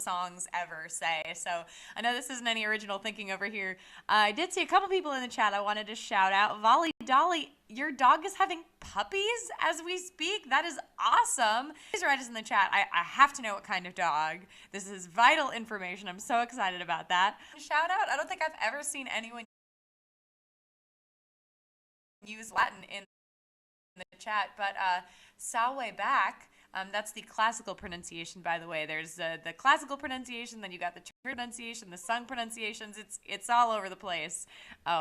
songs ever say. So I know this isn't any original thinking over here. I did see a couple people in the chat I wanted to shout out. Volley Dolly, your dog is having puppies as we speak. That is awesome. Please write us in the chat. I have to know what kind of dog. This is vital information. I'm so excited about that. Shout out. I don't think I've ever seen anyone use Latin in the chat, but Swagbucks. That's the classical pronunciation, by the way. There's the classical pronunciation, then you got the church pronunciation, the sung pronunciations. It's all over the place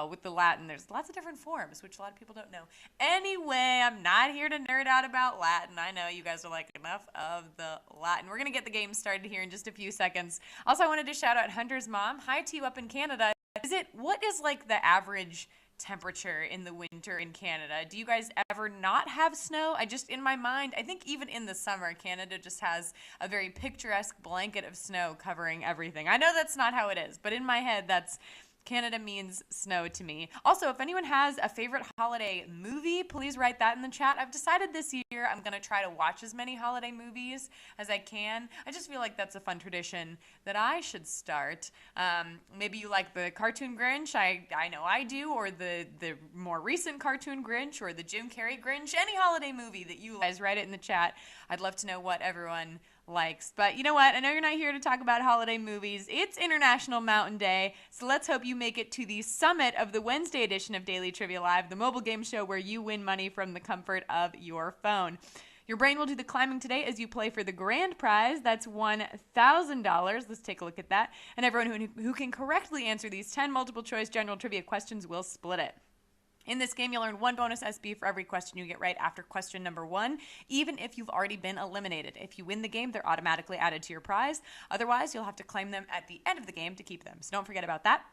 with the Latin. There's lots of different forms, which a lot of people don't know. Anyway, I'm not here to nerd out about Latin. I know you guys are like, enough of the Latin. We're going to get the game started here in just a few seconds. Also, I wanted to shout out Hunter's mom. Hi to you up in Canada. What is like the average temperature in the winter in Canada? Do you guys ever not have snow? In my mind, I think even in the summer, Canada just has a very picturesque blanket of snow covering everything. I know that's not how it is, but in my head, Canada means snow to me. Also, if anyone has a favorite holiday movie, please write that in the chat. I've decided this year I'm going to try to watch as many holiday movies as I can. I just feel like that's a fun tradition that I should start. Maybe you like the cartoon Grinch. I know I do, or the more recent cartoon Grinch, or the Jim Carrey Grinch. Any holiday movie that you guys, write it in the chat. I'd love to know what everyone likes. But you know what? I know you're not here to talk about holiday movies. It's International Mountain Day, so let's hope you make it to the summit of the Wednesday edition of Daily Trivia Live, the mobile game show where you win money from the comfort of your phone. Your brain will do the climbing today as you play for the grand prize. That's $1,000. Let's take a look at that. And everyone who can correctly answer these 10 multiple choice general trivia questions will split it. In this game, you'll earn 1 bonus SB for every question you get right after question number 1, even if you've already been eliminated. If you win the game, they're automatically added to your prize. Otherwise, you'll have to claim them at the end of the game to keep them. So don't forget about that.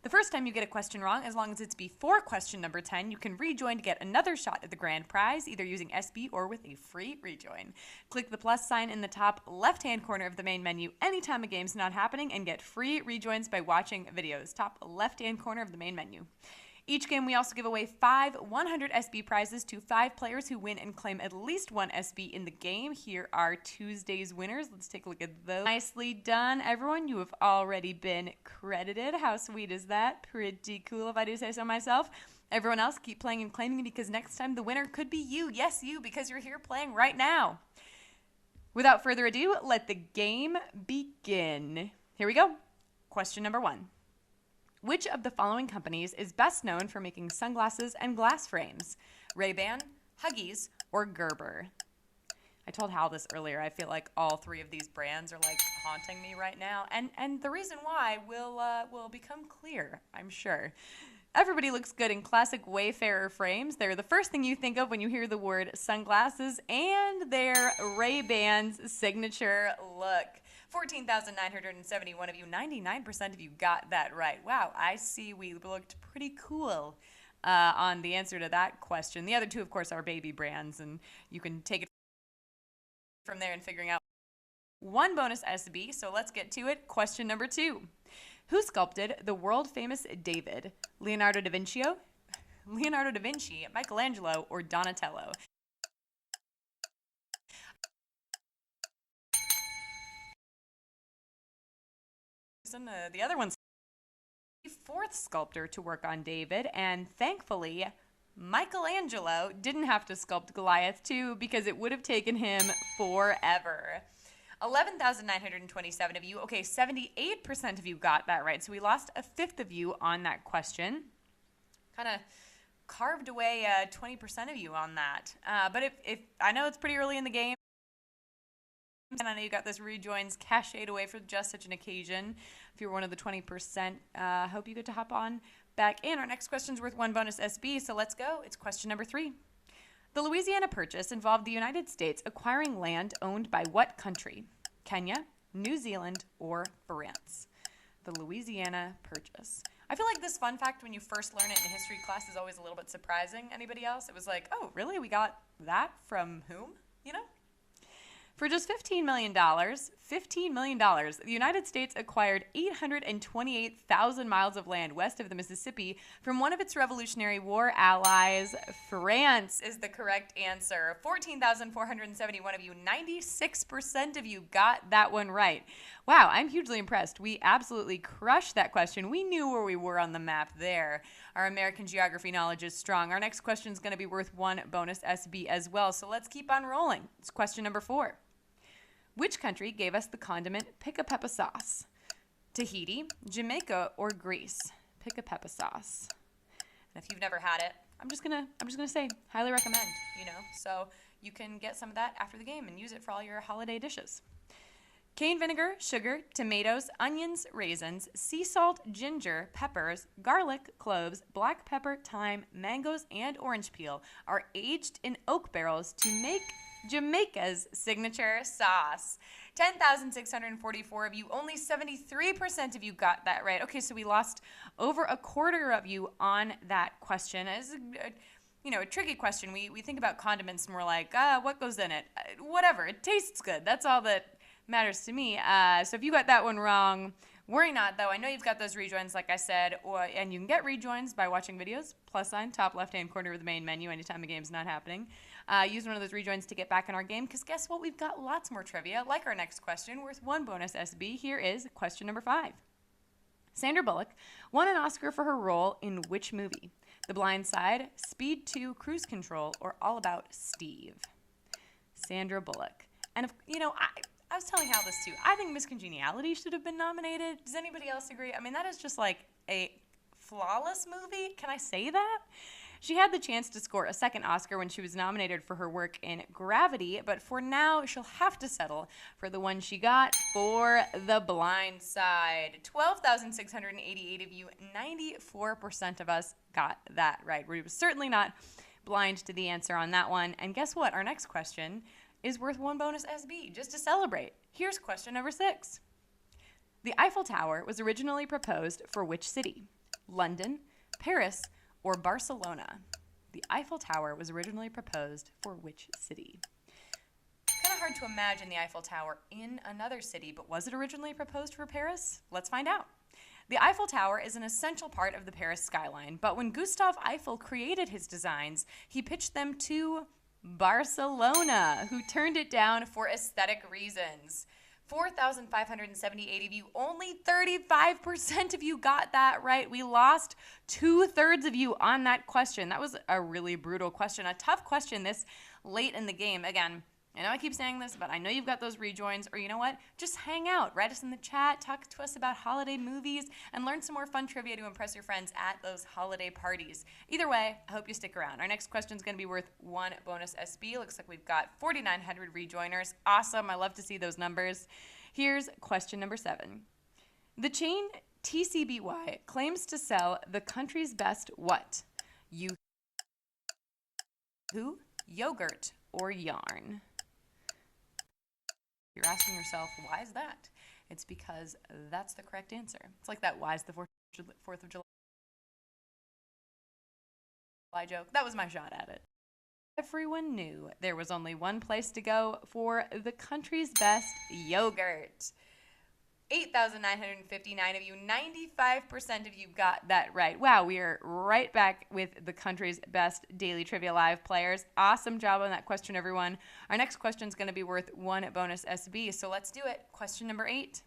The first time you get a question wrong, as long as it's before question number 10, you can rejoin to get another shot at the grand prize, either using SB or with a free rejoin. Click the plus sign in the top left-hand corner of the main menu anytime a game's not happening and get free rejoins by watching videos. Top left-hand corner of the main menu. Each game, we also give away 5 100 SB prizes to 5 players who win and claim at least 1 SB in the game. Here are Tuesday's winners. Let's take a look at those. Nicely done, everyone. You have already been credited. How sweet is that? Pretty cool, if I do say so myself. Everyone else, keep playing and claiming, because next time the winner could be you. Yes, you, because you're here playing right now. Without further ado, let the game begin. Here we go. Question number 1. Which of the following companies is best known for making sunglasses and glass frames? Ray-Ban, Huggies, or Gerber? I told Hal this earlier. I feel like all 3 of these brands are like haunting me right now, and the reason why will become clear, I'm sure. Everybody looks good in classic Wayfarer frames. They're the first thing you think of when you hear the word sunglasses, and they're Ray-Ban's signature look. 14,971 of you, 99% of you got that right. Wow, I see we looked pretty cool on the answer to that question. The other 2, of course, are baby brands, and you can take it from there and figuring out 1 bonus SB, so let's get to it. Question number 2. Who sculpted the world-famous David? Leonardo da Vinci, Michelangelo, or Donatello? The other one's the 4th sculptor to work on David, and thankfully, Michelangelo didn't have to sculpt Goliath too, because it would have taken him forever. 11,927 of you. Okay, 78% of you got that right, so we lost a 5th of you on that question. Kind of carved away 20% of you on that. But if I know it's pretty early in the game, and I know you got this rejoins cached away for just such an occasion. If you're one of the 20%, hope you get to hop on back in. Our next question's worth 1 bonus SB, so let's go. It's question number 3. The Louisiana Purchase involved the United States acquiring land owned by what country? Kenya, New Zealand, or France? The Louisiana Purchase. I feel like this fun fact, when you first learn it in history class, is always a little bit surprising. Anybody else? It was like, oh, really? We got that from whom? You know? For just $15 million, the United States acquired 828,000 miles of land west of the Mississippi from one of its Revolutionary War allies. France is the correct answer. 14,471 of you, 96% of you got that one right. Wow, I'm hugely impressed. We absolutely crushed that question. We knew where we were on the map there. Our American geography knowledge is strong. Our next question is going to be worth 1 bonus SB as well, so let's keep on rolling. It's question number 4. Which country gave us the condiment pick-a-peppa sauce? Tahiti, Jamaica, or Greece? Pick-a-peppa sauce. And if you've never had it, I'm just gonna say highly recommend, so you can get some of that after the game and use it for all your holiday dishes. Cane vinegar, sugar, tomatoes, onions, raisins, sea salt, ginger, peppers, garlic, cloves, black pepper, thyme, mangoes, and orange peel are aged in oak barrels to make Jamaica's signature sauce. 10,644 of you, only 73% of you got that right. Okay, so we lost over a quarter of you on that question. It's a tricky question. We think about condiments and we're like, what goes in it? Whatever, it tastes good. That's all that matters to me. So if you got that one wrong, worry not, though. I know you've got those rejoins, like I said, and you can get rejoins by watching videos, +sign, top left-hand corner of the main menu anytime the game's not happening. Use one of those rejoins to get back in our game, because guess what? We've got lots more trivia, like our next question, worth 1 bonus SB. Here is question number 5. Sandra Bullock won an Oscar for her role in which movie? The Blind Side, Speed 2, Cruise Control, or All About Steve? Sandra Bullock. And, I was telling Hal this too. I think Miss Congeniality should have been nominated. Does anybody else agree? I mean, that is just like a flawless movie. Can I say that? She had the chance to score a second Oscar when she was nominated for her work in Gravity, but for now, she'll have to settle for the one she got for The Blind Side. 12,688 of you, 94% of us got that right. We were certainly not blind to the answer on that one. And guess what? Our next question is worth 1 bonus SB, just to celebrate. Here's question number 6. The Eiffel Tower was originally proposed for which city? London, Paris, or Barcelona? The Eiffel Tower was originally proposed for which city? Kind of hard to imagine the Eiffel Tower in another city, but was it originally proposed for Paris? Let's find out. The Eiffel Tower is an essential part of the Paris skyline, but when Gustave Eiffel created his designs, he pitched them to Barcelona, who turned it down for aesthetic reasons. 4,578 of you, only 35% of you got that right. We lost 2/3 of you on that question. That was a really brutal question, a tough question this late in the game. Again, I know I keep saying this, but I know you've got those rejoins, or you know what? Just hang out, write us in the chat, talk to us about holiday movies, and learn some more fun trivia to impress your friends at those holiday parties. Either way, I hope you stick around. Our next question is going to be worth 1 bonus SB. Looks like we've got 4,900 rejoiners. Awesome. I love to see those numbers. Here's question number 7. The chain TCBY claims to sell the country's best what? Who? Yogurt or yarn? You're asking yourself, why is that? It's because that's the correct answer. It's like that, why is the 4th of July joke? That was my shot at it. Everyone knew there was only one place to go for the country's best yogurt. 8,959 of you, 95% of you got that right. Wow, we are right back with the country's best Daily Trivia Live players. Awesome job on that question, everyone. Our next question is going to be worth 1 bonus SB, so let's do it. Question number 8.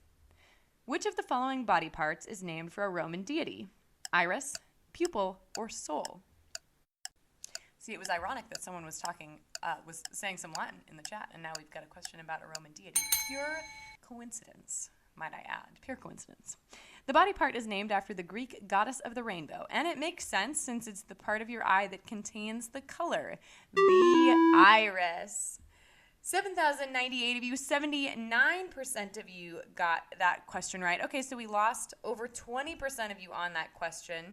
Which of the following body parts is named for a Roman deity? Iris, pupil, or soul? See, it was ironic that someone was saying some Latin in the chat, and now we've got a question about a Roman deity. Pure coincidence, might I add. Pure coincidence. The body part is named after the Greek goddess of the rainbow, and it makes sense since it's the part of your eye that contains the color, the iris. 7,098 of you, 79% of you got that question right. Okay, so we lost over 20% of you on that question.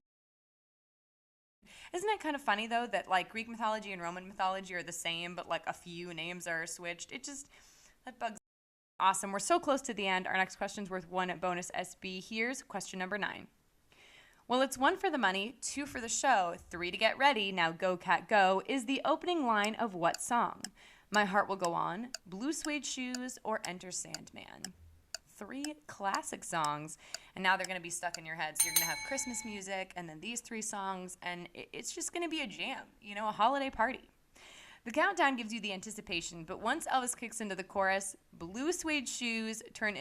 Isn't it kind of funny, though, that like Greek mythology and Roman mythology are the same, but like a few names are switched? That bugs me. Awesome. We're so close to the end. Our next question's worth 1 bonus SB. Here's question number 9. Well, it's 1 for the money, 2 for the show, 3 to get ready, now go cat go, is the opening line of what song? My Heart Will Go On, Blue Suede Shoes, or Enter Sandman? 3 classic songs, and now they're going to be stuck in your head. So you're going to have Christmas music, and then these 3 songs, and it's just going to be a jam, a holiday party. The countdown gives you the anticipation, but once Elvis kicks into the chorus, Blue Suede Shoes turn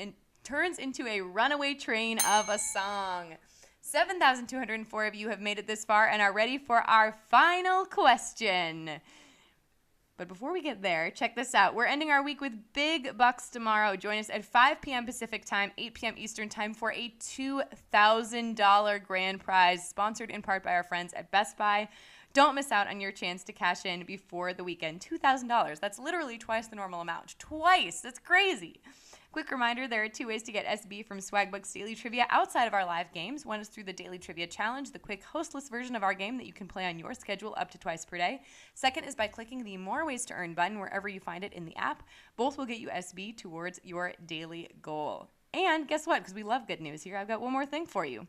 turns into a runaway train of a song. 7,204 of you have made it this far and are ready for our final question. But before we get there, check this out. We're ending our week with big bucks tomorrow. Join us at 5 p.m. Pacific time, 8 p.m. Eastern time for a $2,000 grand prize sponsored in part by our friends at Best Buy. Don't miss out on your chance to cash in before the weekend. $2,000. That's literally twice the normal amount. Twice. That's crazy. Quick reminder, there are 2 ways to get SB from Swagbucks Daily Trivia outside of our live games. One is through the Daily Trivia Challenge, the quick hostless version of our game that you can play on your schedule up to twice per day. Second is by clicking the More Ways to Earn button wherever you find it in the app. Both will get you SB towards your daily goal. And guess what? Because we love good news here, I've got one more thing for you.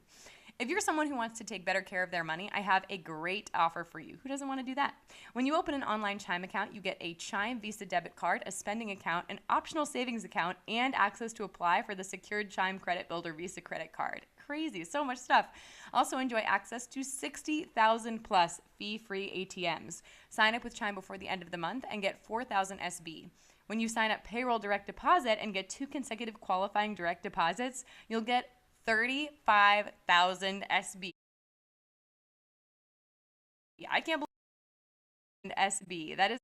If you're someone who wants to take better care of their money, I have a great offer for you. Who doesn't want to do that? When you open an online Chime account, you get a Chime Visa debit card, a spending account, an optional savings account, and access to apply for the secured Chime Credit Builder Visa credit card. Crazy, so much stuff. Also enjoy access to 60,000 plus fee-free ATMs. Sign up with Chime before the end of the month and get 4,000 SB. When you sign up payroll direct deposit and get 2 consecutive qualifying direct deposits, you'll get 35,000 SB. I can't believe SB. That is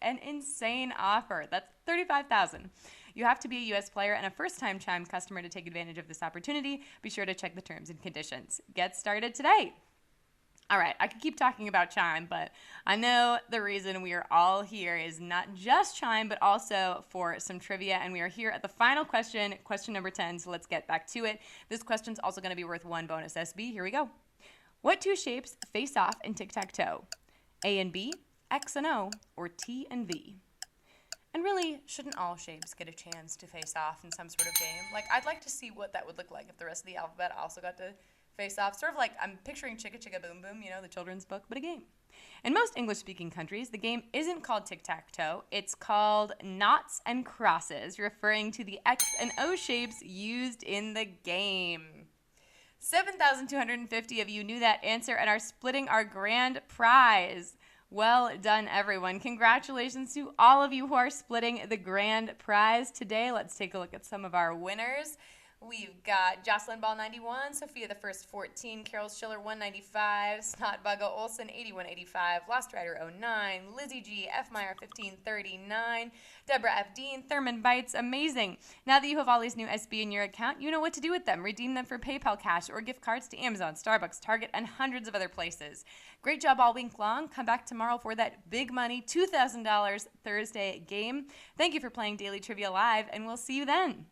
an insane offer. That's 35,000. You have to be a U.S. player and a first-time Chime customer to take advantage of this opportunity. Be sure to check the terms and conditions. Get started today. All right, I could keep talking about Chime, but I know the reason we are all here is not just Chime, but also for some trivia, and we are here at the final question, question number 10, so let's get back to it. This question's also going to be worth 1 bonus SB. Here we go. What 2 shapes face off in tic-tac-toe? A and B, X and O, or T and V? And really, shouldn't all shapes get a chance to face off in some sort of game? Like, I'd like to see what that would look like if the rest of the alphabet also got to face off, sort of like I'm picturing Chicka Chicka Boom Boom, you know, the children's book, but a game. In most English-speaking countries, the game isn't called tic-tac-toe. It's called noughts and crosses, referring to the X and O shapes used in the game. 7,250 of you knew that answer and are splitting our grand prize. Well done, everyone. Congratulations to all of you who are splitting the grand prize today. Let's take a look at some of our winners. We've got Jocelyn Ball 91, Sophia the First 14, Carol Schiller 195, Snotbugga Olson 8185, Lost Rider 09, Lizzie G, F Meyer 1539, Deborah F Dean, Thurman Bites, amazing. Now that you have all these new SB in your account, you know what to do with them. Redeem them for PayPal cash or gift cards to Amazon, Starbucks, Target, and hundreds of other places. Great job all week long. Come back tomorrow for that big money $2,000 Thursday game. Thank you for playing Daily Trivia Live, and we'll see you then.